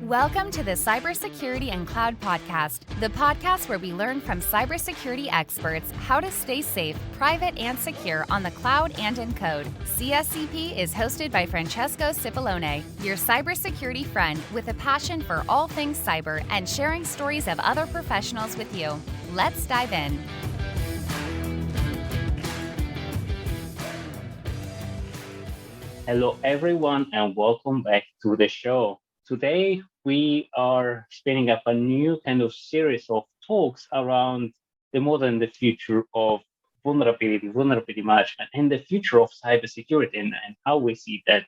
Welcome to the Cybersecurity and Cloud Podcast, the podcast where we learn from cybersecurity experts how to stay safe, private, and secure on the cloud and in code. CSCP is hosted by Francesco, your cybersecurity friend with a passion for all things cyber and sharing stories of other professionals with you. Let's dive in. Hello, everyone, and welcome back to the show. Today, we are spinning up a new kind of series of talks around the modern, the future of vulnerability management, and the future of cybersecurity, and how we see that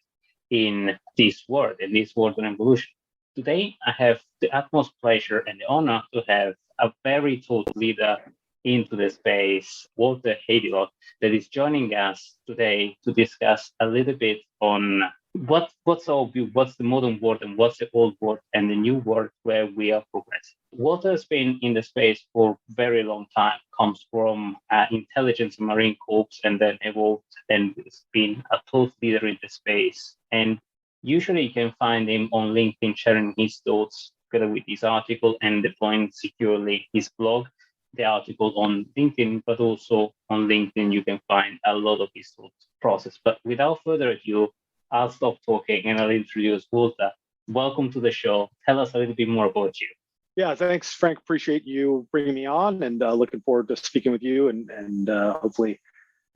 in this world of evolution. Today, I have the utmost pleasure and the honor to have a very thought leader into the space, Walter Haydock, that is joining us today to discuss a little bit on what's our view, what's the modern world and what's the old world and the new world where we are progressing. Walter has been in the space for a very long time, comes from intelligence and marine corps, and then evolved and has been a thought leader in the space. And usually you can find him on LinkedIn sharing his thoughts together with his article and deploying securely his blog. The article on LinkedIn, but also on LinkedIn, you can find a lot of his thought process. But without further ado, I'll stop talking and I'll introduce Walter. Welcome to the show. Tell us a little bit more about you. Yeah, thanks, Frank. Appreciate you bringing me on, and looking forward to speaking with you and hopefully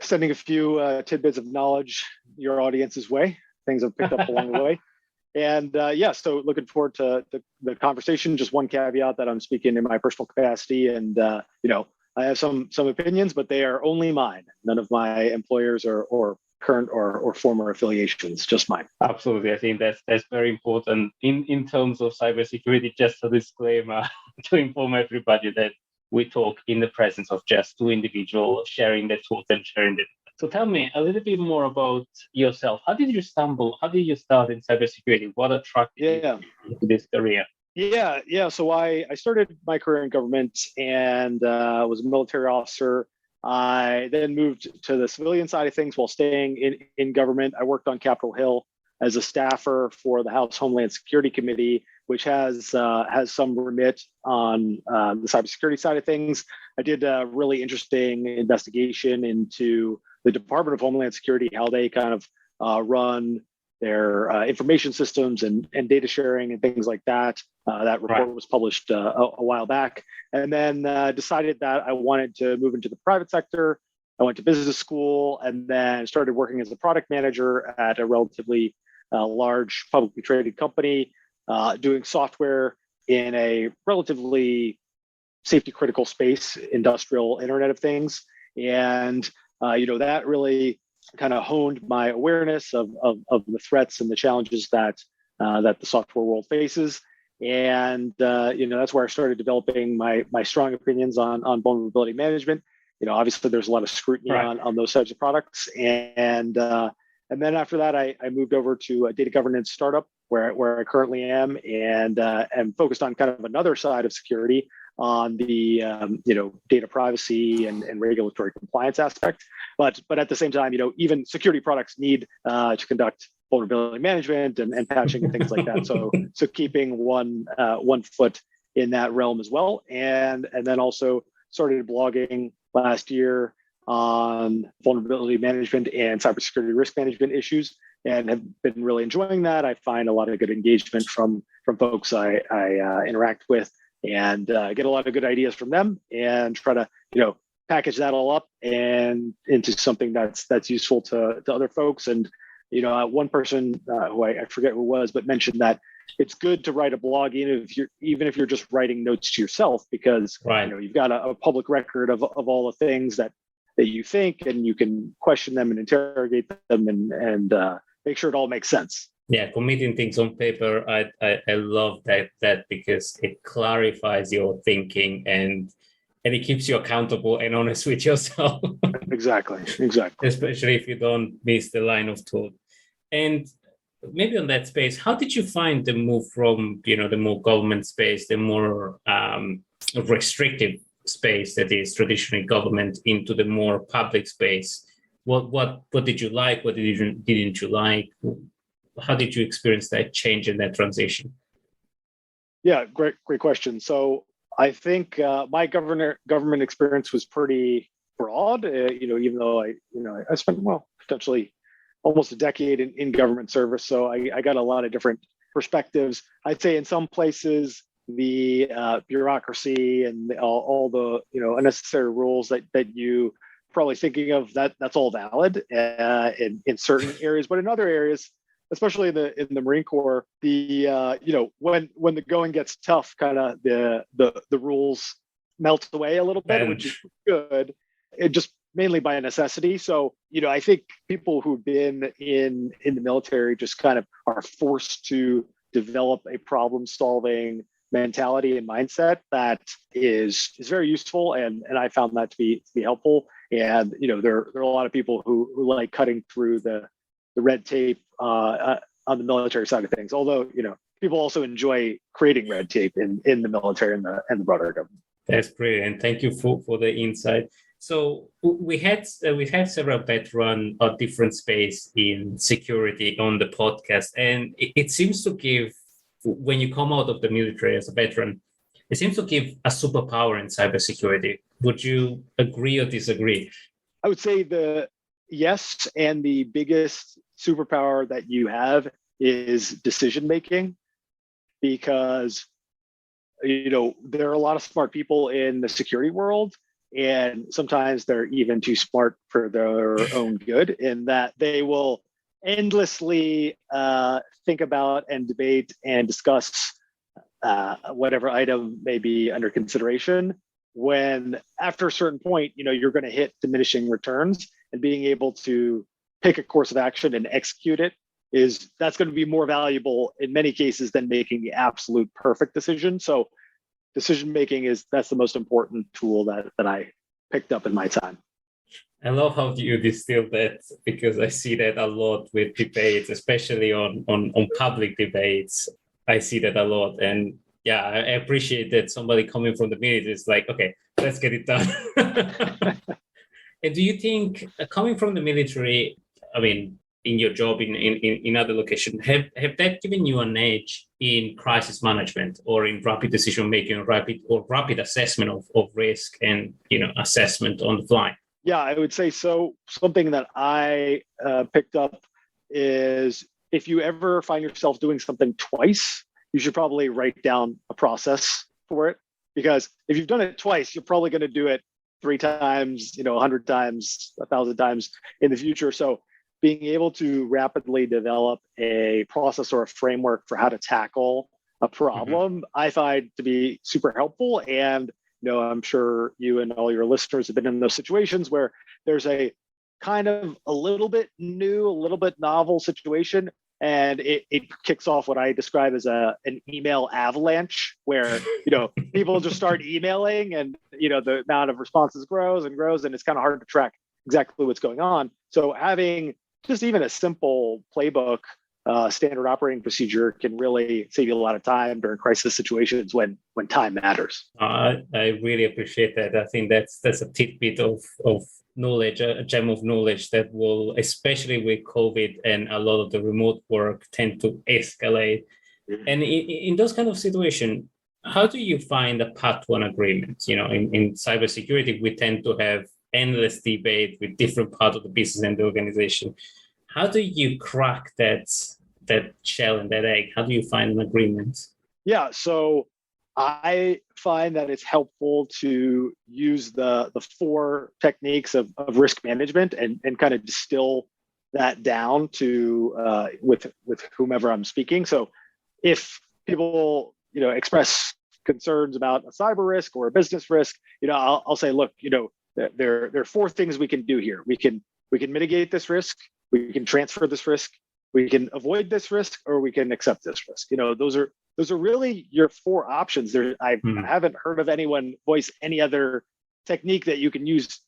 sending a few tidbits of knowledge your audience's way, things I've picked up along the way. And so looking forward to the conversation. Just one caveat that I'm speaking in my personal capacity, and I have some opinions, but they are only mine. None of my employers or current or former affiliations, just mine. Absolutely, I think that's very important in terms of cybersecurity. Just a disclaimer to inform everybody that we talk in the presence of just two individuals sharing their thoughts and sharing the. So tell me a little bit more about yourself. How did you start in cybersecurity? What attracted you to this career? Yeah. So I started my career in government and was a military officer. I then moved to the civilian side of things while staying in government. I worked on Capitol Hill as a staffer for the House Homeland Security Committee, which has some remit on the cybersecurity side of things. I did a really interesting investigation into the Department of Homeland Security, how they kind of run their information systems and data sharing and things like that. That report was published a while back, and then decided that I wanted to move into the private sector. I went to business school and then started working as a product manager at a relatively large publicly traded company, doing software in a relatively safety critical space, industrial Internet of Things. And that really kind of honed my awareness of the threats and the challenges that the software world faces. And that's where I started developing my strong opinions on vulnerability management. Obviously there's a lot of scrutiny on those types of products. And then after that, I moved over to a data governance startup where I currently am, and am focused on kind of another side of security, on the data privacy and regulatory compliance aspect, but at the same time, even security products need to conduct vulnerability management and patching and things like that. So keeping one foot in that realm as well, and then also started blogging last year on vulnerability management and cybersecurity risk management issues, and have been really enjoying that. I find a lot of good engagement from folks I interact with, and get a lot of good ideas from them, and try to package that all up and into something that's useful to other folks. And one person who I forget who it was, but mentioned that it's good to write a blog even if you're just writing notes to yourself, because you've got a public record of all the things that you think, and you can question them and interrogate them and make sure it all makes sense. Yeah, committing things on paper, I love that because it clarifies your thinking and it keeps you accountable and honest with yourself. Exactly. Especially if you don't miss the line of thought. And maybe on that space, how did you find the move from the more government space, the more restrictive space that is traditionally government, into the more public space? What did you like? What didn't you like? How did you experience that change and that transition? Yeah, great question. So I think my government experience was pretty broad. Even though I spent potentially almost a decade in government service, so I got a lot of different perspectives. I'd say in some places the bureaucracy and all the unnecessary rules that you probably thinking of, that's all valid in certain areas, but in other areas, especially in the Marine Corps, the when the going gets tough, kind of the rules melt away a little bit, which is good. It just mainly by necessity. So I think people who've been in the military just kind of are forced to develop a problem-solving mentality and mindset that is very useful, and I found that to be helpful. And there are a lot of people who like cutting through the red tape on the military side of things. Although people also enjoy creating red tape in the military and the broader government. That's brilliant. Thank you for the insight. So we had several veterans of different space in security on the podcast, and it seems to give, when you come out of the military as a veteran, it seems to give a superpower in cybersecurity. Would you agree or disagree? I would say yes, and the biggest superpower that you have is decision making, because there are a lot of smart people in the security world, and sometimes they're even too smart for their own good, in that they will endlessly think about and debate and discuss whatever item may be under consideration, when after a certain point, you're going to hit diminishing returns, and being able to pick a course of action and execute it that's going to be more valuable in many cases than making the absolute perfect decision. So decision making that's the most important tool that I picked up in my time. I love how you distill that, because I see that a lot with debates, especially on public debates. I see that a lot. And yeah, I appreciate that somebody coming from the military is like, okay, let's get it done. And do you think coming from the military, I mean, in your job in other locations, have that given you an edge in crisis management, or in rapid decision making, or rapid assessment of risk and assessment on the fly? Yeah, I would say so. Something that I picked up is, if you ever find yourself doing something twice, you should probably write down a process for it, because if you've done it twice, you're probably going to do it 3 times, 100 times, 1,000 times in the future. So being able to rapidly develop a process or a framework for how to tackle a problem, I find to be super helpful. And I'm sure you and all your listeners have been in those situations where there's a kind of a little bit new, a little bit novel situation, and it kicks off what I describe as an email avalanche, where people just start emailing, and the amount of responses grows and grows, and it's kind of hard to track exactly what's going on. So having just even a simple playbook, standard operating procedure, can really save you a lot of time during crisis situations when time matters. I really appreciate that. I think that's a tidbit of knowledge, a gem of knowledge that will, especially with COVID and a lot of the remote work, tend to escalate. And in those kind of situations, how do you find a path to an agreement? In cybersecurity, we tend to have endless debate with different parts of the business and the organization. How do you crack that shell and that egg? How do you find an agreement? Yeah, so I find that it's helpful to use the 4 techniques of risk management and kind of distill that down to with whomever I'm speaking. So if people express concerns about a cyber risk or a business risk, I'll say, look, there are 4 things we can do here. We can mitigate this risk, we can transfer this risk, we can avoid this risk, or we can accept this risk. Those are really your 4 options. I haven't heard of anyone voice any other technique that you can use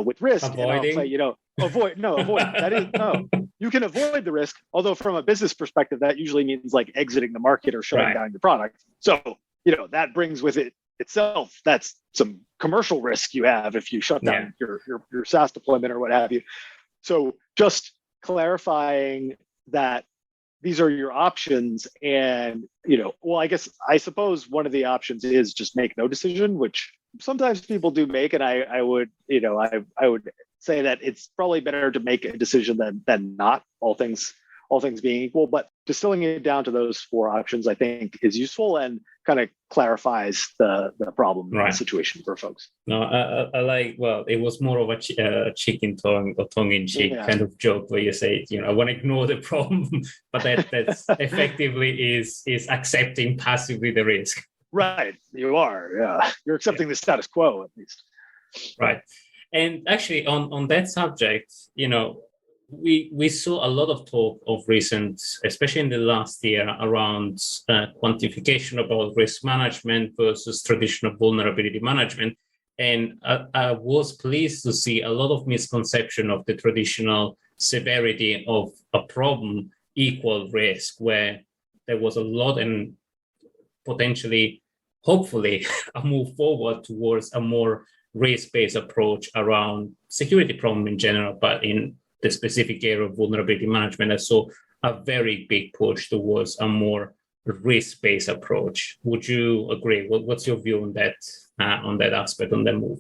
with risk. Avoiding? And I'll say, avoid. No, avoid. That is no. You can avoid the risk, although from a business perspective, that usually means like exiting the market or shutting down your product. So that brings with it itself, that's some commercial risk you have if you shut down your SaaS deployment or what have you. So just clarifying that these are your options. And, well, I suppose one of the options is just make no decision, which sometimes people do make. And I would say that it's probably better to make a decision than not, all things being equal. But distilling it down to those four options, I think, is useful and kind of clarifies the problem Right. situation for folks. No, I like, well, it was more of a chicken tongue or tongue-in-cheek kind of joke where you say, I want to ignore the problem, but that's effectively is accepting passively the risk. Right, you are, yeah. You're accepting the status quo, at least. Right. And actually, on that subject, we saw a lot of talk of recent, especially in the last year, around quantification about risk management versus traditional vulnerability management. And I was pleased to see a lot of misconception of the traditional severity of a problem equal risk, where there was a lot and potentially, hopefully, a move forward towards a more risk-based approach around security problem in general, but in the specific area of vulnerability management, I saw a very big push towards a more risk-based approach. Would you agree? What's your view on that aspect, on that move?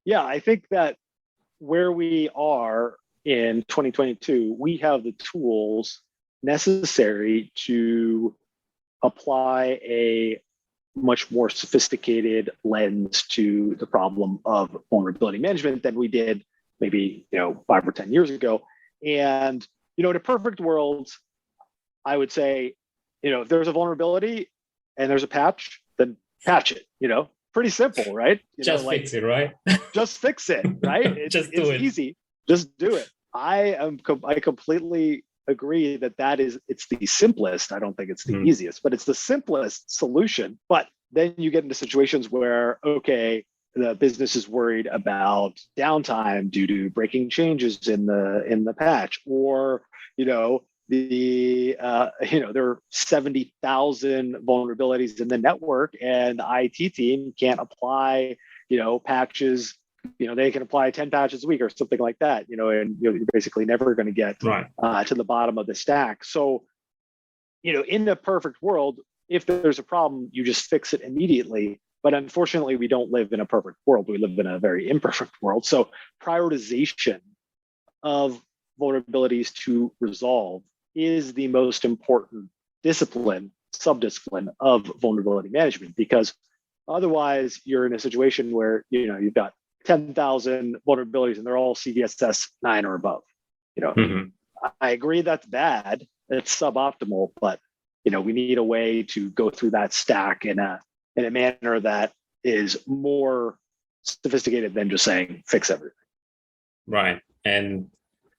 Yeah, I think that where we are in 2022, we have the tools necessary to apply a much more sophisticated lens to the problem of vulnerability management than we did maybe 5 or 10 years ago. And in a perfect world, I would say, if there's a vulnerability and there's a patch, then patch it. Pretty simple, right? Fix it, right? Just fix it, right? It's easy. Just do it. I completely agree that it's the simplest. I don't think it's the easiest, but it's the simplest solution. But then you get into situations where, okay, the business is worried about downtime due to breaking changes in the patch, or there are 70,000 vulnerabilities in the network, and the IT team can't apply patches. They can apply 10 patches a week or something like that. And you're basically never going to get to the bottom of the stack. So, in a perfect world, if there's a problem, you just fix it immediately. But unfortunately, we don't live in a perfect world. We live in a very imperfect world. So prioritization of vulnerabilities to resolve is the most important subdiscipline of vulnerability management, because otherwise you're in a situation where you've got 10,000 vulnerabilities and they're all CVSS 9 or above. I agree that's bad. It's suboptimal, but we need a way to go through that stack in a manner that is more sophisticated than just saying fix everything. Right. And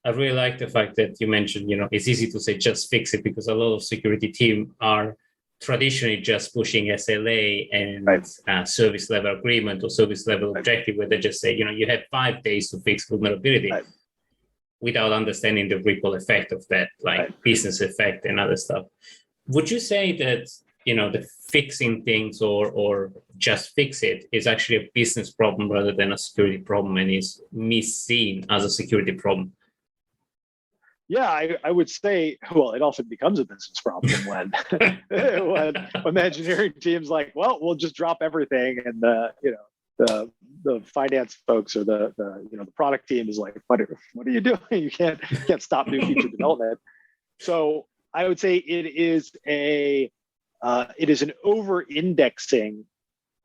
I really like the fact that you mentioned, it's easy to say just fix it, because a lot of security team are traditionally just pushing SLA and service level agreement or service level objective, where they just say, you have 5 days to fix vulnerability, without understanding the ripple effect of that, business effect and other stuff. Would you say that, the fixing things or just fix it is actually a business problem rather than a security problem, and is misseen as a security problem? Yeah, I would say, well, it often becomes a business problem when when the engineering team's like, well, we'll just drop everything, and the finance folks or the product team is like, what are you doing? You can't stop new feature development. So I would say it is an over-indexing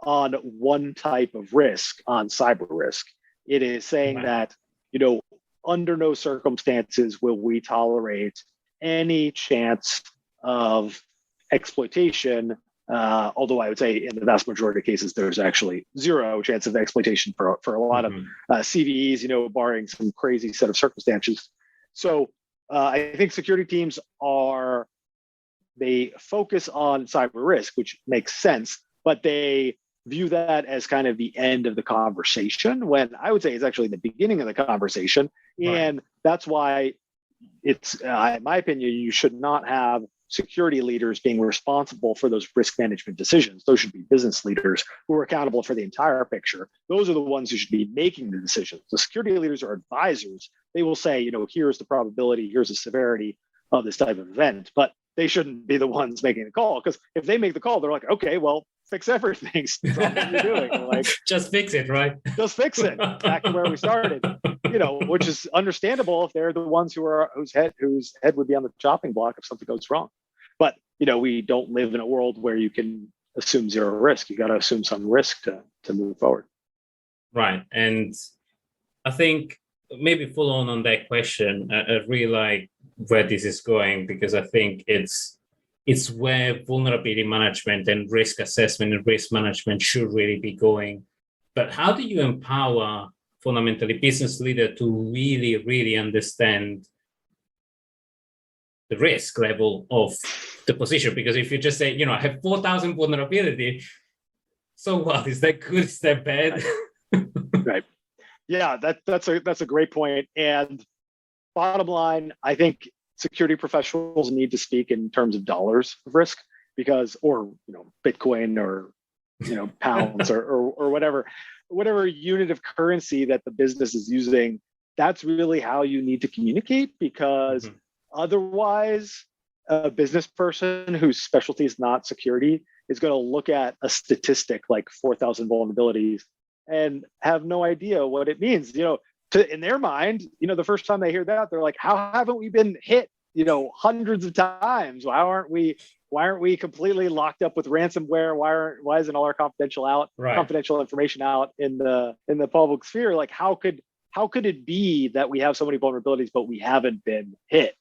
on one type of risk, on cyber risk. It is saying that, under no circumstances will we tolerate any chance of exploitation. Although I would say in the vast majority of cases, there's actually zero chance of exploitation for a lot of CVEs, barring some crazy set of circumstances. So I think security teams they focus on cyber risk, which makes sense, but they view that as kind of the end of the conversation, when I would say it's actually the beginning of the conversation. And that's why it's, in my opinion, you should not have security leaders being responsible for those risk management decisions. Those should be business leaders who are accountable for the entire picture. Those are the ones who should be making the decisions. The security leaders are advisors. They will say, here's the probability, here's the severity. this type of event. But they shouldn't be the ones making the call, because if they make the call, they're like, okay, well, fix everything. Stop what you're doing. Like, just fix it, right? Just fix it. Back to where we started. Which is understandable if they're the ones whose head would be on the chopping block if something goes wrong. But we don't live in a world where you can assume zero risk. You got to assume some risk to move forward. Right, and I think maybe follow on that question. I really like where this is going, because I think it's where vulnerability management and risk assessment and risk management should really be going. But how do you empower fundamentally business leader to really, really understand the risk level of the position? Because if you just say, I have 4,000 vulnerability, so what? Is that good? Is that bad? Right. Yeah, that's a great point. And bottom line, I think security professionals need to speak in terms of dollars of risk, or Bitcoin or pounds or whatever unit of currency that the business is using. That's really how you need to communicate, because otherwise a business person whose specialty is not security is going to look at a statistic like 4,000 vulnerabilities and have no idea what it means. In their mind, the first time they hear that, they're like, how haven't we been hit, hundreds of times? Why aren't we completely locked up with ransomware? Why isn't all our confidential information out in the public sphere? Like, how could it be that we have so many vulnerabilities, but we haven't been hit?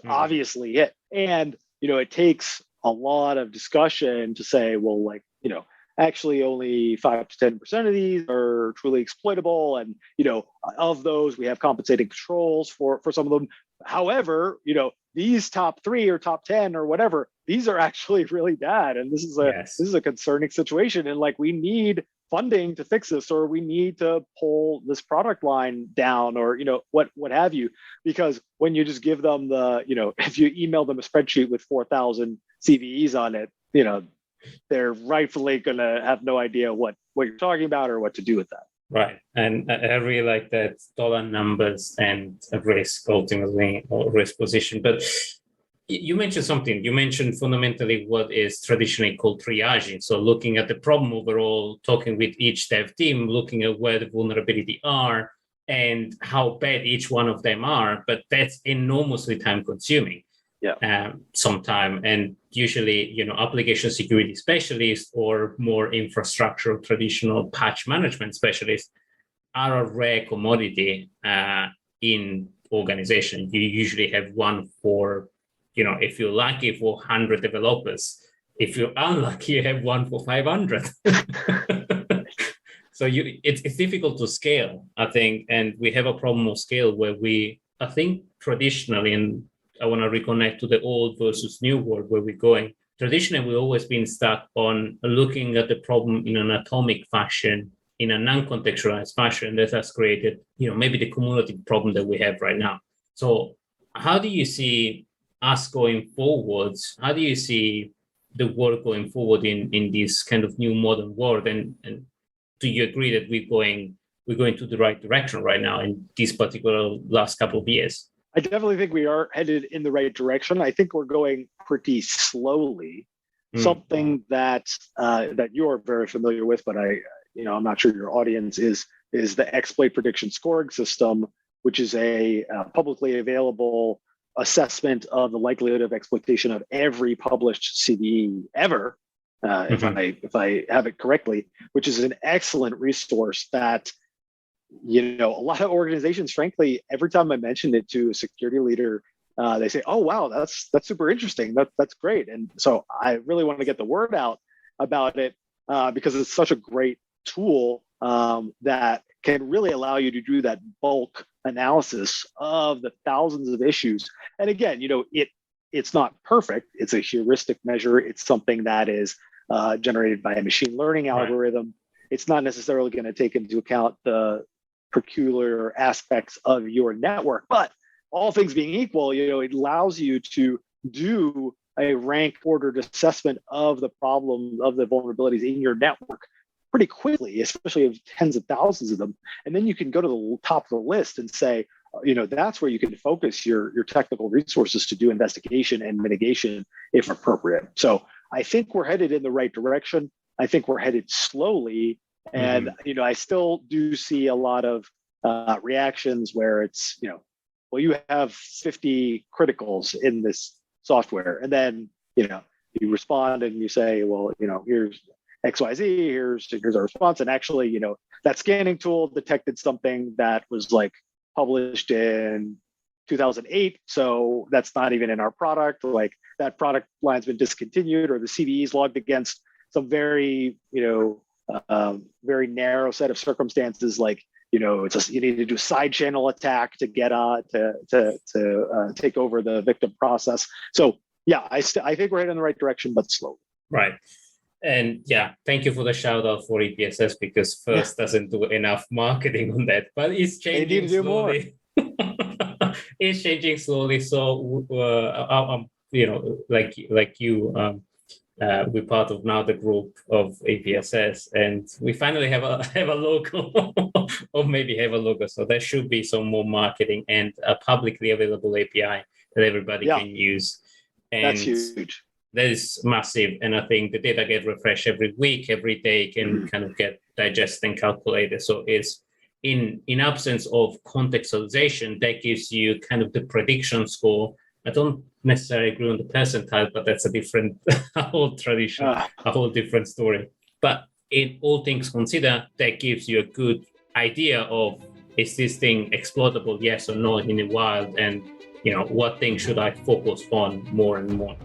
Obviously hit. And, it takes a lot of discussion to say, well, actually only 5 to 10% of these are truly exploitable. And, of those, we have compensating controls for some of them. However, these top 3 or top 10 or whatever, these are actually really bad. And this is a concerning situation. And we need funding to fix this, or we need to pull this product line down, or, what have you. Because when you just give them if you email them a spreadsheet with 4,000 CVEs on it, they're rightfully going to have no idea what you're talking about or what to do with that. Right. And I really like that dollar numbers and risk ultimately, or risk position. But you mentioned something. You mentioned fundamentally what is traditionally called triaging. So looking at the problem overall, talking with each dev team, looking at where the vulnerability are and how bad each one of them are. But that's enormously time consuming. Sometime, and usually application security specialists or more infrastructure traditional patch management specialists are a rare commodity in organization. You usually have one for if you're lucky, for 100 developers. If you're unlucky, you have one for 500. So it's difficult to scale, I think, and we have a problem of scale where I think traditionally, and I want to reconnect to the old versus new world where we're going. Traditionally, we've always been stuck on looking at the problem in an atomic fashion, in a non-contextualized fashion that has created, maybe the cumulative problem that we have right now. So how do you see us going forwards? How do you see the world going forward in this kind of new modern world? And do you agree that we're going to the right direction right now in this particular last couple of years? I definitely think we are headed in the right direction. I think we're going pretty slowly. Something that you're very familiar with, but I'm not sure your audience is the exploit prediction scoring system, which is a publicly available assessment of the likelihood of exploitation of every published CVE ever, if I have it correctly, which is an excellent resource that a lot of organizations, frankly, every time I mention it to a security leader, they say, "Oh, wow, that's super interesting. That's great." And so I really want to get the word out about it because it's such a great tool that can really allow you to do that bulk analysis of the thousands of issues. And again, it's not perfect. It's a heuristic measure. It's something that is generated by a machine learning algorithm. Right. It's not necessarily going to take into account the peculiar aspects of your network, but all things being equal, it allows you to do a rank ordered assessment of the problem of the vulnerabilities in your network pretty quickly, especially of tens of thousands of them. And then you can go to the top of the list and say, that's where you can focus your technical resources to do investigation and mitigation if appropriate. So I think we're headed in the right direction. I think we're headed slowly. And, I still do see a lot of reactions where it's, well, you have 50 criticals in this software. And then, you respond and you say, well, here's XYZ, here's our response. And actually, that scanning tool detected something that was like published in 2008. So that's not even in our product. Like that product line's been discontinued, or the CVE is logged against some very, very narrow set of circumstances. Like, it's just, you need to do a side channel attack to get to take over the victim process. So yeah, I think we're heading in the right direction, but slowly. Right. And yeah, thank you for the shout out for EPSS, because First doesn't do enough marketing on that, but it's changing slowly. It's changing slowly. So, like you, we're part of now the group of EPSS, and we finally have a logo, or maybe have a logo. So there should be some more marketing and a publicly available API that everybody can use. And that's huge. That is massive. And I think the data get refreshed every week, every day, can kind of get digested and calculated. So it's in absence of contextualization, that gives you kind of the prediction score. I don't necessarily agree on the percentile, but that's a whole tradition, a whole different story. But in all things considered, that gives you a good idea of, is this thing exploitable, yes or no, in the wild, and what thing should I focus on more and more.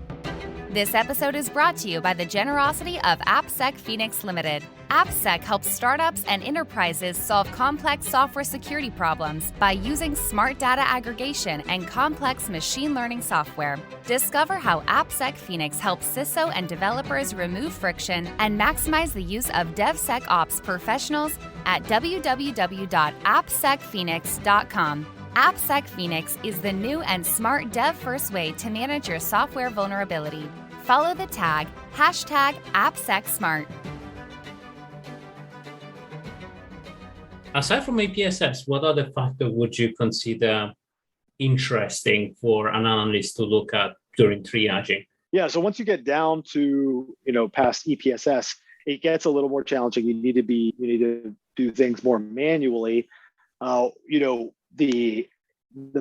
This episode is brought to you by the generosity of AppSec Phoenix Ltd. AppSec helps startups and enterprises solve complex software security problems by using smart data aggregation and complex machine learning software. Discover how AppSec Phoenix helps CISO and developers remove friction and maximize the use of DevSecOps professionals at www.appsecphoenix.com. AppSec Phoenix is the new and smart dev-first way to manage your software vulnerability. Follow the tag #AppSecSmart. Aside from EPSS, what other factor would you consider interesting for an analyst to look at during triaging? Yeah, so once you get down to past EPSS, it gets a little more challenging. You need to do things more manually. The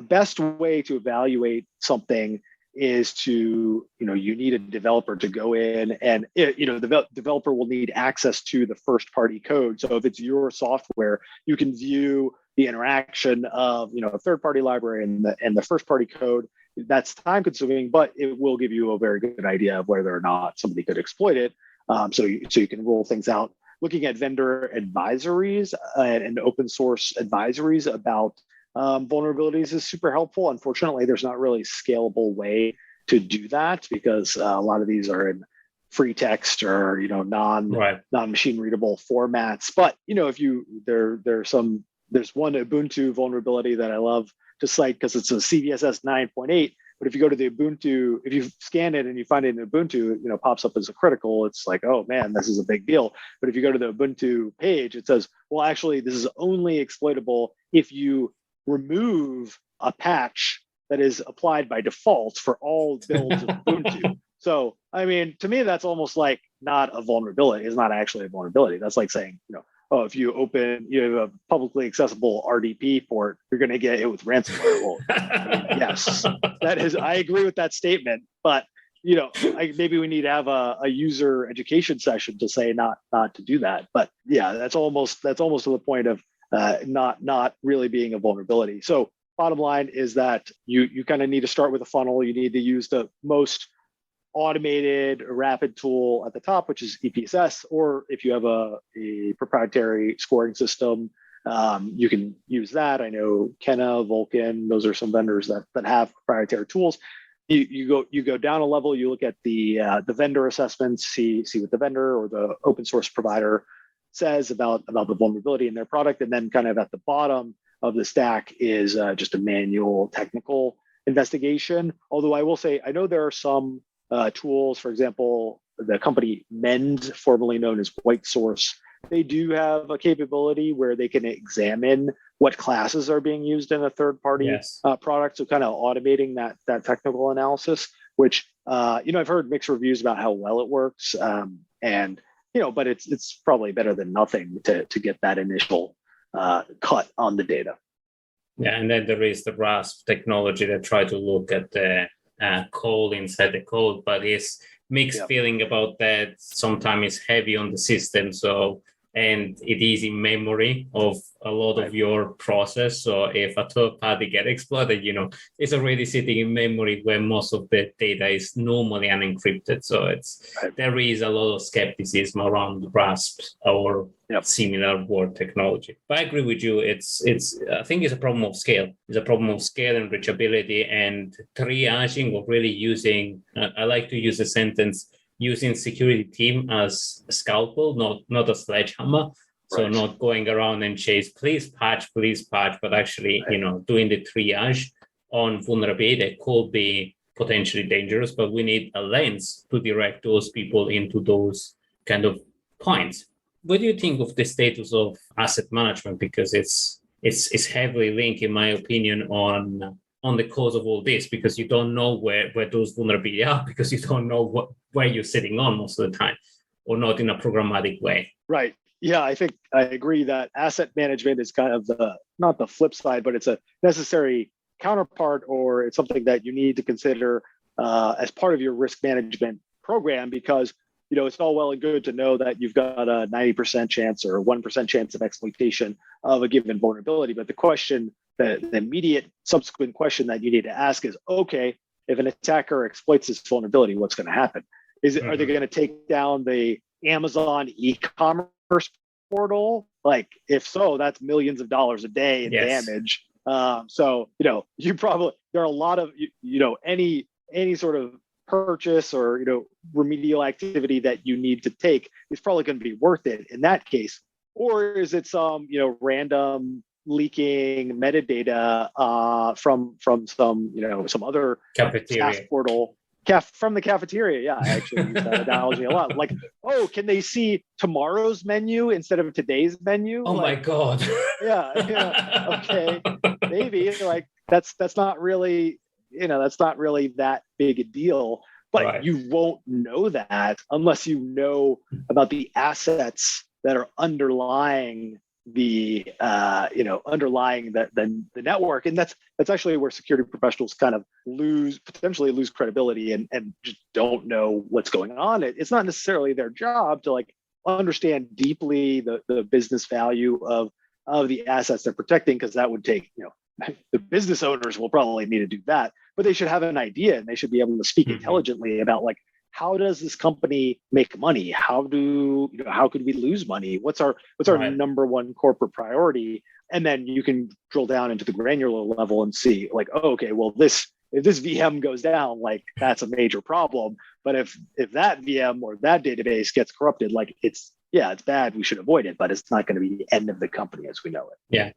best way to evaluate something is to, you need a developer to go in, and the developer will need access to the first party code. So if it's your software, you can view the interaction of, a third party library and the first party code. That's time consuming, but it will give you a very good idea of whether or not somebody could exploit it. So you can rule things out. Looking at vendor advisories and open source advisories about vulnerabilities is super helpful. Unfortunately, there's not really a scalable way to do that, because a lot of these are in free text or non-machine readable formats. But there's one Ubuntu vulnerability that I love to cite because it's a CVSS 9.8. But if you go to the Ubuntu, if you scan it and you find it in Ubuntu, pops up as a critical, it's like, oh man, this is a big deal. But if you go to the Ubuntu page, it says, well, actually, this is only exploitable if you remove a patch that is applied by default for all builds of Ubuntu. So, to me, that's almost like not a vulnerability. It's not actually a vulnerability. That's like saying, if you have a publicly accessible RDP port, you're going to get hit with ransomware. Well, yes, I agree with that statement, but maybe we need to have a user education session to say not to do that. But yeah, that's almost to the point of not really being a vulnerability. So bottom line is that you kind of need to start with a funnel. You need to use the most automated rapid tool at the top, which is EPSS, or if you have a proprietary scoring system, you can use that. I know Kenna, Vulcan, those are some vendors that have proprietary tools. You go down a level, you look at the vendor assessments, see what the vendor or the open source provider says about the vulnerability in their product, and then kind of at the bottom of the stack is just a manual technical investigation. Although I will say, I know there are some tools, for example, the company Mend, formerly known as White Source, they do have a capability where they can examine what classes are being used in a third-party product. So kind of automating that technical analysis, which I've heard mixed reviews about how well it works, and but it's probably better than nothing to get that initial cut on the data. Yeah, and then there is the RASP technology that try to look at the code inside the code, but it's mixed feeling about that. Sometimes it's heavy on the system, and it is in memory of a lot of your process. So if a third party get exploited, it's already sitting in memory where most of the data is normally unencrypted. So there is a lot of skepticism around RASP or similar word technology. But I agree with you. I think it's a problem of scale. It's a problem of scale and reachability and triaging, or really using, I like to use the sentence, using security team as a scalpel, not a sledgehammer. So not going around and chase, please patch, but actually, doing the triage on vulnerability that could be potentially dangerous, but we need a lens to direct those people into those kind of points. What do you think of the status of asset management? Because it's heavily linked, in my opinion, on the cause of all this, because you don't know where those vulnerabilities are, because you don't know where you're sitting on most of the time, or not in a programmatic way. Right. Yeah, I think I agree that asset management is kind of not the flip side, but it's a necessary counterpart, or it's something that you need to consider as part of your risk management program, because it's all well and good to know that you've got a 90% chance or 1% chance of exploitation of a given vulnerability. But the immediate subsequent question that you need to ask is, okay, if an attacker exploits this vulnerability, what's going to happen? Are they going to take down the Amazon e-commerce portal? Like, if so, that's millions of dollars a day in damage. So, you probably, there are a lot of, any sort of purchase or, remedial activity that you need to take is probably going to be worth it in that case. Or is it some, random leaking metadata from some other cafeteria portal from the cafeteria? Yeah, I actually use that analogy a lot. Like, can they see tomorrow's menu instead of today's menu? Oh, my God. Yeah. Okay, maybe that's not really that big a deal. But you won't know that unless you know about the assets that are underlying the network. And that's actually where security professionals kind of potentially lose credibility and just don't know what's going on. It's not necessarily their job to understand deeply the business value of the assets they're protecting, because that would take, the business owners will probably need to do that, but they should have an idea and they should be able to speak intelligently about how does this company make money? How could we lose money? What's our number one corporate priority? And then you can drill down into the granular level and see okay, well, if this VM goes down, that's a major problem. But if that VM or that database gets corrupted, it's bad, we should avoid it, but it's not going to be the end of the company as we know it. Yeah.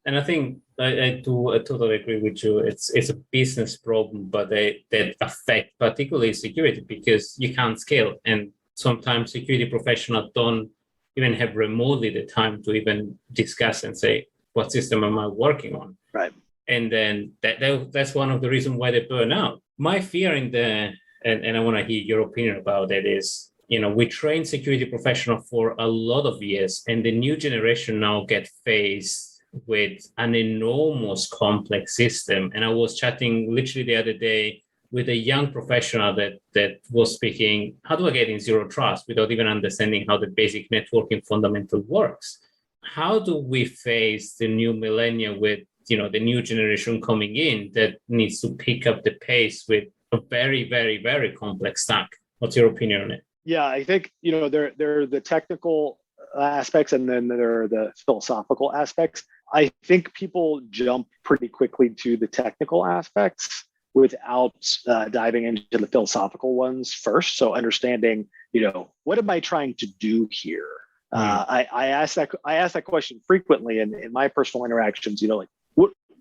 And I think I totally agree with you. It's a business problem, but that affect particularly security, because you can't scale. And sometimes security professionals don't even have remotely the time to even discuss and say, what system am I working on? Right. And then that's one of the reasons why they burn out. My fear and I want to hear your opinion about it, is, we train security professionals for a lot of years, and the new generation now get faced with an enormous complex system. And I was chatting literally the other day with a young professional that was speaking, how do I get in zero trust without even understanding how the basic networking fundamental works? How do we face the new millennia with, the new generation coming in that needs to pick up the pace with a very, very, very complex stack? What's your opinion on it? Yeah, I think, there are the technical aspects, and then there are the philosophical aspects. I think people jump pretty quickly to the technical aspects without diving into the philosophical ones first. So understanding, what am I trying to do here? I ask that question frequently in my personal interactions.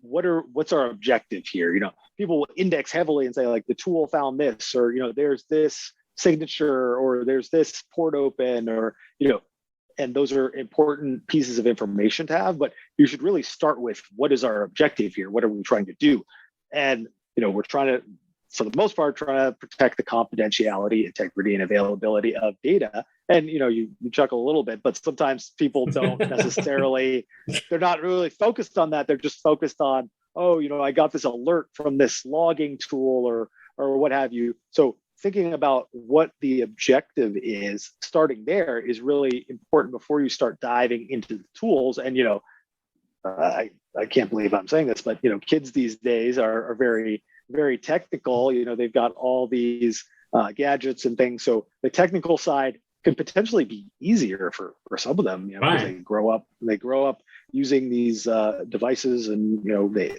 What's our objective here? People will index heavily and say the tool found this, or there's this signature, or there's this port open, or and those are important pieces of information to have, but you should really start with what is our objective here? What are we trying to do? And, we're trying to, for the most part, trying to protect the confidentiality, integrity, and availability of data. And, you chuckle a little bit, but sometimes people don't necessarily, they're not really focused on that. They're just focused on, I got this alert from this logging tool or what have you. So thinking about what the objective is, starting there is really important before you start diving into the tools. And, I can't believe I'm saying this, but, kids these days are very, very technical. They've got all these gadgets and things. So the technical side can potentially be easier for some of them, because they grow up using these devices, and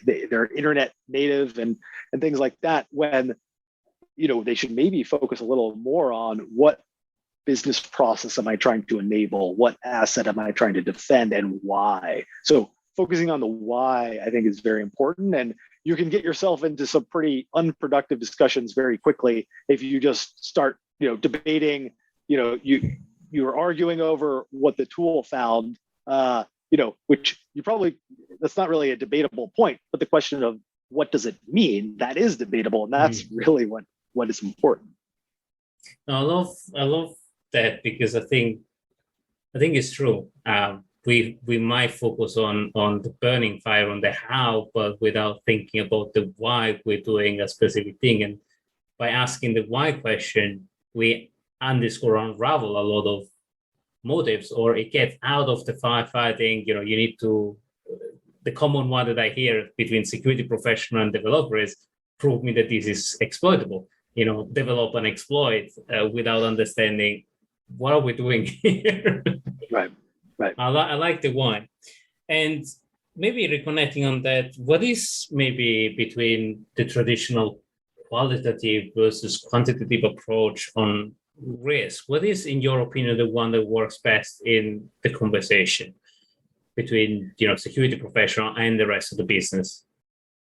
they're internet native and things like that, when they should maybe focus a little more on what business process am I trying to enable, what asset am I trying to defend, and why. So focusing on the why, I think, is very important, and you can get yourself into some pretty unproductive discussions very quickly if you just start debating. You're arguing over what the tool found, which that's not really a debatable point, but the question of what does it mean, that is debatable, and that's really what is important. I love that, because I think it's true. We might focus on the burning fire, on the how, but without thinking about the why we're doing a specific thing. And by asking the why question, we underscore or unravel a lot of motives, or it gets out of the firefighting. You need to, the common one that I hear between security professional and developer is, prove me that this is exploitable. Develop and exploit without understanding what are we doing here. Right. I like the why. And maybe reconnecting on that, what is maybe between the traditional qualitative versus quantitative approach on risk? What is, in your opinion, the one that works best in the conversation between security professional and the rest of the business?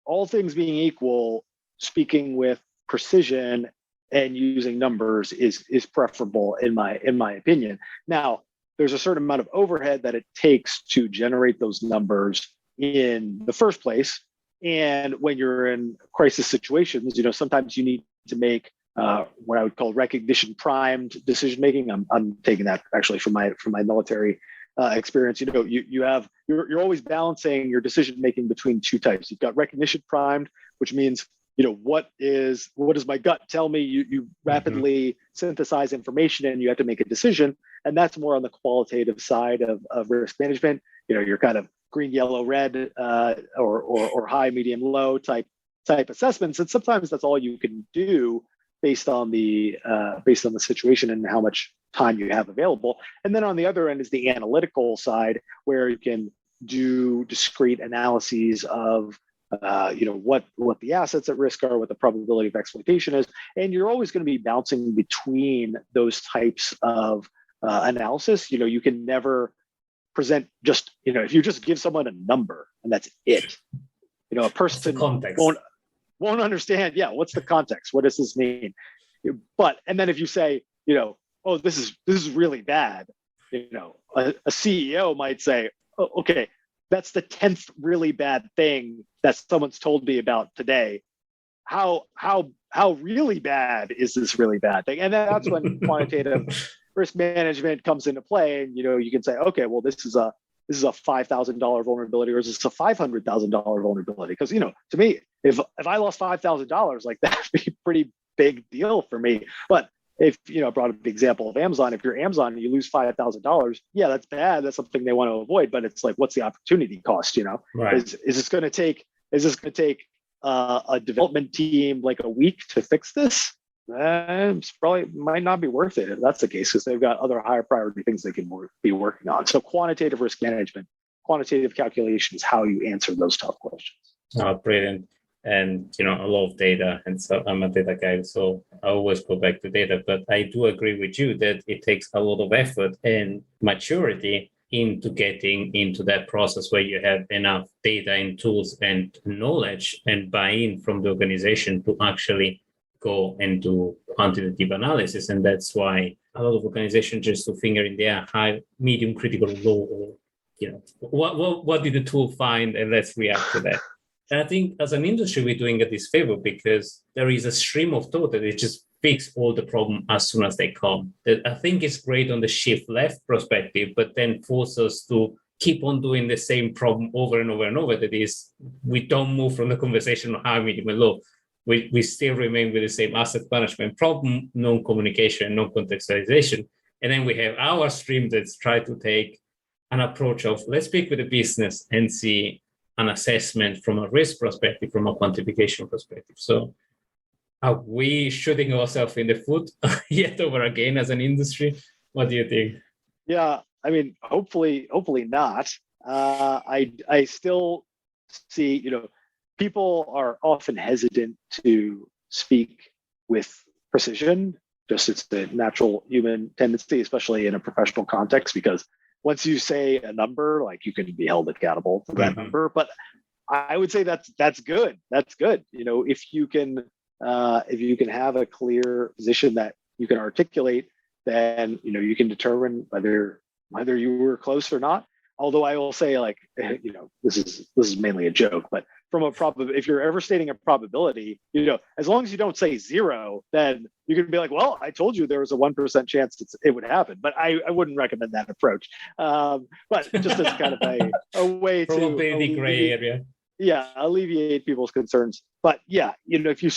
All things being equal, speaking with precision and using numbers is preferable in my opinion. Now, there's a certain amount of overhead that it takes to generate those numbers in the first place. And when you're in crisis situations, sometimes you need to make what I would call recognition primed decision making. I'm taking that actually from my military experience. You're always balancing your decision making between two types. You've got recognition primed, which means what does my gut tell me? You rapidly synthesize information and you have to make a decision. And that's more on the qualitative side of risk management. You're kind of green, yellow, red, or high, medium, low type assessments. And sometimes that's all you can do based on the situation and how much time you have available. And then on the other end is the analytical side, where you can do discrete analyses of what the assets at risk are, what the probability of exploitation is, and you're always going to be bouncing between those types of analysis. You can never present just if you just give someone a number and that's it. A person won't understand. Yeah, what's the context? What does this mean? And then if you say, oh, this is really bad, a CEO might say, oh, okay, that's the 10th really bad thing that someone's told me about today. How really bad is this really bad thing? And that's when quantitative risk management comes into play. And you can say, okay, well, this is a $5,000 vulnerability, or is this a $500,000 vulnerability? Because to me, if I lost $5,000, like that'd be a pretty big deal for me. But if I brought up the example of Amazon, if you're Amazon and you lose $5,000, yeah, that's bad. That's something they want to avoid. But it's like, what's the opportunity cost? Right. Is this going to take a development team like a week to fix this? It's probably might not be worth it if that's the case, because they've got other higher priority things they can be working on. So quantitative risk management, quantitative calculation is how you answer those tough questions. Oh, brilliant. And, a lot of data. And so I'm a data guy, so I always go back to data. But I do agree with you that it takes a lot of effort and maturity into getting into that process where you have enough data and tools and knowledge and buy-in from the organization to actually go and do quantitative analysis. And that's why a lot of organizations just to finger in there, high, medium, critical, low, or, what did the tool find? And let's react to that. And I think as an industry, we're doing a disfavor because there is a stream of thought that it just fix all the problem as soon as they come. That I think is great on the shift left perspective, but then force us to keep on doing the same problem over and over and over. That is, we don't move from the conversation on high, medium, and low. We still remain with the same asset management problem, non-communication, non-contextualization. And then we have our stream that's try to take an approach of let's speak with the business and see an assessment from a risk perspective, from a quantification perspective. So are we shooting ourselves in the foot yet over again as an industry? What do you think? Yeah, I mean, hopefully not. I still see, people are often hesitant to speak with precision. Just it's the natural human tendency, especially in a professional context, because once you say a number, like you can be held accountable for that number. But I would say that's good. That's good. If you can have a clear position that you can articulate, then you can determine whether you were close or not. Although I will say, this is mainly a joke, but from a if you're ever stating a probability, as long as you don't say zero, then you can be like, well, I told you there was a 1% chance it would happen. But I wouldn't recommend that approach. But just as kind of a way to probably gray area. Yeah, alleviate people's concerns. But yeah, if you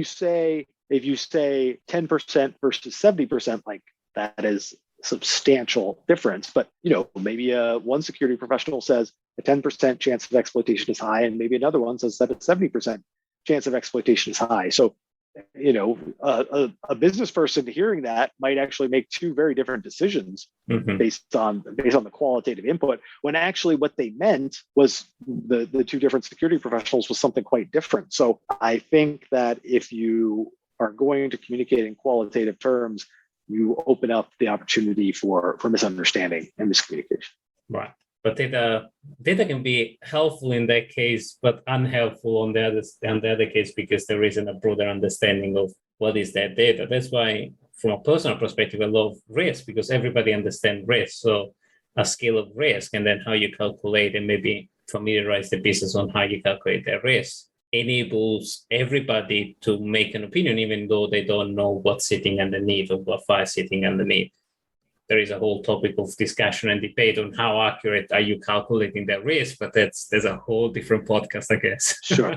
say 10% versus 70%, like that is substantial difference. But maybe one security professional says a 10% chance of exploitation is high, and maybe another one says that a 70% chance of exploitation is high. So a business person hearing that might actually make two very different decisions based on the qualitative input, when actually what they meant was the two different security professionals was something quite different. So I think that if you are going to communicate in qualitative terms, you open up the opportunity for misunderstanding and miscommunication. Right. But data can be helpful in that case, but unhelpful on the other case, because there isn't a broader understanding of what is that data. That's why, from a personal perspective, I love risk, because everybody understands risk. So a scale of risk, and then how you calculate and maybe familiarize the business on how you calculate their risk, enables everybody to make an opinion, even though they don't know what's sitting underneath or what file is sitting underneath. There is a whole topic of discussion and debate on how accurate are you calculating the risk, but there's a whole different podcast, I guess. Sure.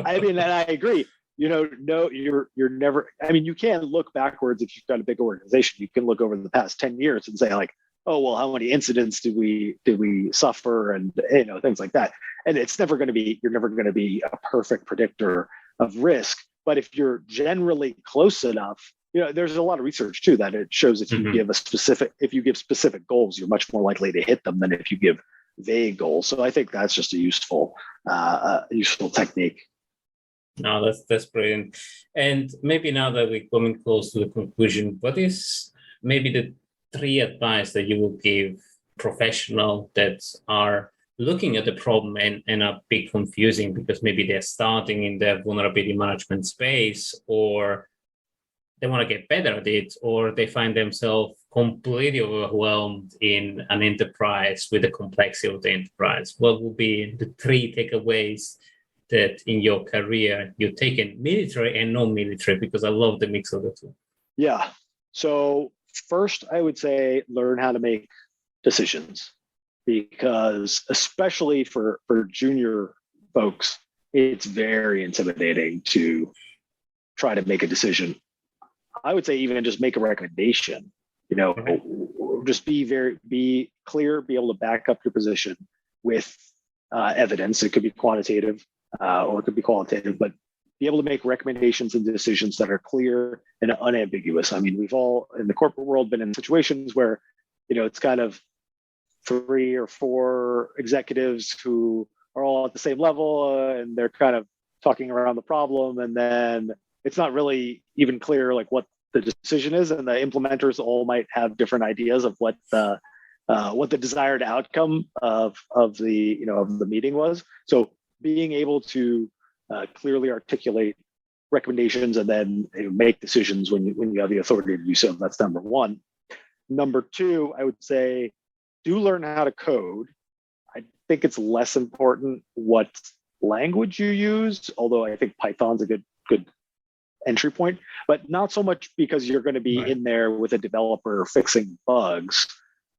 I mean, and I agree. No, you're never. I mean, you can look backwards if you've got a big organization. You can look over the past 10 years and say, like, oh well, how many incidents did we suffer, and things like that. And it's never going to be. You're never going to be a perfect predictor of risk. But if you're generally close enough. There's a lot of research too that it shows if you give specific goals, you're much more likely to hit them than if you give vague goals. So I think that's just a useful technique. No, that's brilliant. And maybe now that we're coming close to the conclusion, what is maybe the 3 advice that you will give professionals that are looking at the problem and a bit confusing because maybe they're starting in the vulnerability management space, or they want to get better at it, or they find themselves completely overwhelmed in an enterprise with the complexity of the enterprise? What would be the 3 takeaways that in your career you've taken, military and non-military, because I love the mix of the two? Yeah. So first, I would say learn how to make decisions, because especially for junior folks, it's very intimidating to try to make a decision. I would say even just make a recommendation, just be clear, be able to back up your position with evidence. It could be quantitative or it could be qualitative, but be able to make recommendations and decisions that are clear and unambiguous. I mean, we've all in the corporate world been in situations where, it's kind of 3 or 4 executives who are all at the same level and they're kind of talking around the problem, and then it's not really even clear like what the decision is, and the implementers all might have different ideas of what the desired outcome of the meeting was. So being able to clearly articulate recommendations and then make decisions when you have the authority to do so. That's number one. Number two, I would say, do learn how to code. I think it's less important what language you use, although I think Python's a good entry point, but not so much because you're going to be in there with a developer fixing bugs.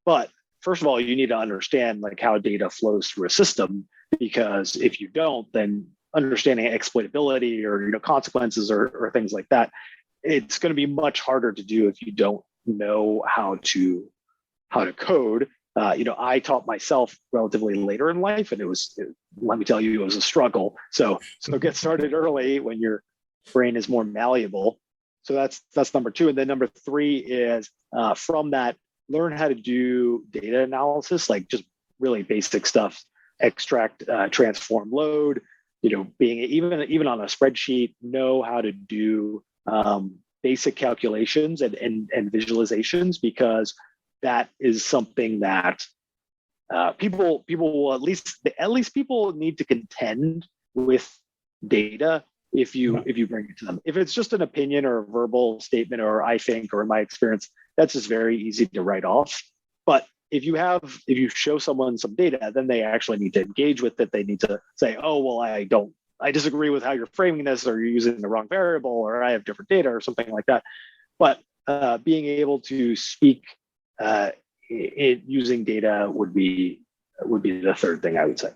But first of all, you need to understand like how data flows through a system, because if you don't, then understanding exploitability or consequences or things like that, it's going to be much harder to do if you don't know how to code. I taught myself relatively later in life, and let me tell you, it was a struggle. So get started early when your brain is more malleable. So that's number two. And then number three is from that, learn how to do data analysis, like just really basic stuff, extract, transform, load, being even on a spreadsheet, know how to do basic calculations and visualizations, because that is something that people will at least people need to contend with data if you bring it to them. If it's just an opinion or a verbal statement or I think, or in my experience, that's just very easy to write off. But if you show someone some data, then they actually need to engage with it. They need to say, oh, well, I disagree with how you're framing this, or you're using the wrong variable, or I have different data, or something like that. But being able to speak using data would be the third thing I would say.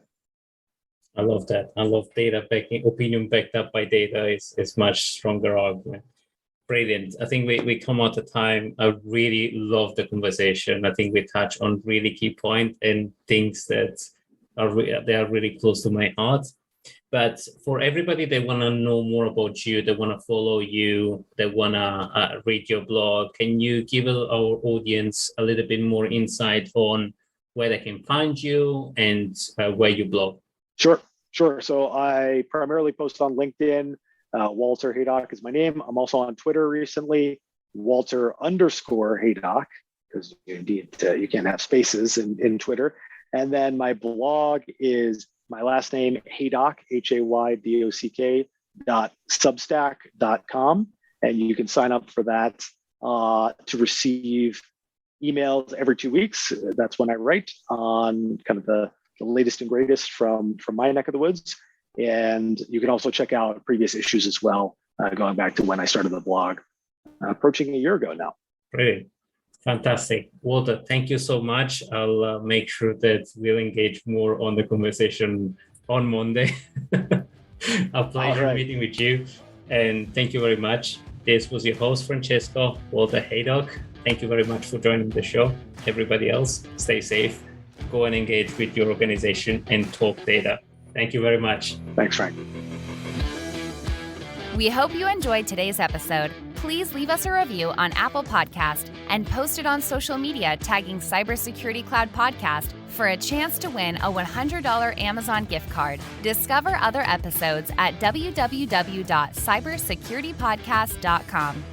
I love that. I love data backing, opinion backed up by data is much stronger argument. Brilliant. I think we come out of time. I really love the conversation. I think we touch on really key points and things that are really close to my heart. But for everybody that want to know more about you, they want to follow you, they want to read your blog, can you give our audience a little bit more insight on where they can find you and where you blog? Sure. So I primarily post on LinkedIn. Walter Haydock is my name. I'm also on Twitter recently, Walter_Haydock, because indeed you can't have spaces in Twitter. And then my blog is my last name, Haydock, HAYDOCK.substack.com. And you can sign up for that to receive emails every 2 weeks. That's when I write on kind of the latest and greatest from my neck of the woods. And you can also check out previous issues as well, going back to when I started the blog, approaching a year ago now. Brilliant. Fantastic. Walter, thank you so much. I'll make sure that we'll engage more on the conversation on Monday. A pleasure meeting with you. And thank you very much. This was your host, Francesco, Walter Haydock. Thank you very much for joining the show. Everybody else, stay safe. Go and engage with your organization and talk data. Thank you very much. Thanks, Frank. We hope you enjoyed today's episode. Please leave us a review on Apple Podcast and post it on social media tagging Cybersecurity Cloud Podcast for a chance to win a $100 Amazon gift card. Discover other episodes at www.cybersecuritypodcast.com.